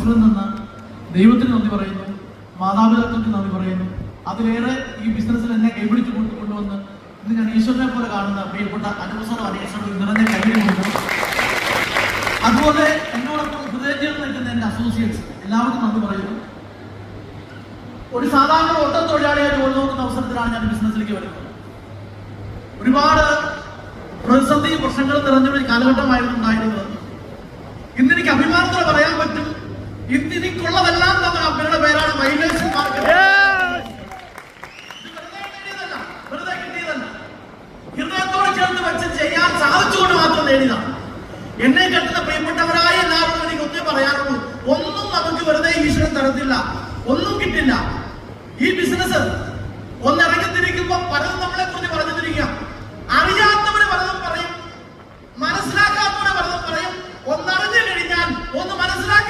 President എന്ന ദൈവത്തിന് നന്ദി പറയുന്നു, മാതാപിതാക്കൾക്ക് നന്ദി പറയുന്നു. അതിലേറെ ഈ ബിസിനസ്സിൽ എന്നെ കൈപിടിച്ച് കൊണ്ടുവന്ന് ഇന്ന് ഞാൻ ഈശ്വരനെ പോലെ കാണുന്ന പ്രിയപ്പെട്ട അനുസരണം അനേഷണം നിറഞ്ഞ കൈകളുണ്ട്. അതുപോലെ എന്നോടൊപ്പം ഹൃദയം നിൽക്കുന്ന എൻ്റെ അസോസിയേറ്റ്സ് എല്ലാവർക്കും നന്ദി പറയുന്നു. ഒരു സാധാരണ ഓട്ടം തൊഴിലാളിയെ ജോലി നോക്കുന്ന അവസരത്തിലാണ് ഞാൻ ബിസിനസ്സിലേക്ക് വരുന്നത്. ഒരുപാട് പ്രതിസന്ധി പ്രശ്നങ്ങൾ നിറഞ്ഞൊരു കാലഘട്ടമായിരുന്നു ഉണ്ടായിരുന്നത്. ഇന്നെനിക്ക് അഭിമാനത്തോടെ പറയാൻ പറ്റും, ഇന്നെനിക്കുള്ളതെല്ലാം അവരുടെ പേരാണ് മൈലേജ് മാർക്കറ്റ്. വെറുതെ കിട്ടിയതല്ല, ഹൃദയത്തോട് ചേർത്ത് വെച്ച് ചെയ്യാൻ സാധിച്ചുകൊണ്ട് മാത്രം നേടിയതാണ്. എന്നെ കേട്ടുന്ന പ്രിയപ്പെട്ടവരായ എല്ലാവരും എനിക്ക് ഒന്നേ പറയാറുള്ളൂ, ഒന്നും നമുക്ക് വെറുതെ ഈശ്വരൻ തരത്തില്ല, ഒന്നും കിട്ടില്ല. ഈ ബിസിനസ് ഒന്നിറങ്ങിത്തിരിക്കുമ്പോ പലതും നമ്മളെ കുറിച്ച് പറഞ്ഞിരിക്കുക. അറിയാത്തവര് പലതും പറയും, മനസ്സിലാക്കാത്തവര് പലതും പറയും. ഒന്നറിഞ്ഞു കഴിഞ്ഞാൽ ഒന്ന് മനസ്സിലാക്കി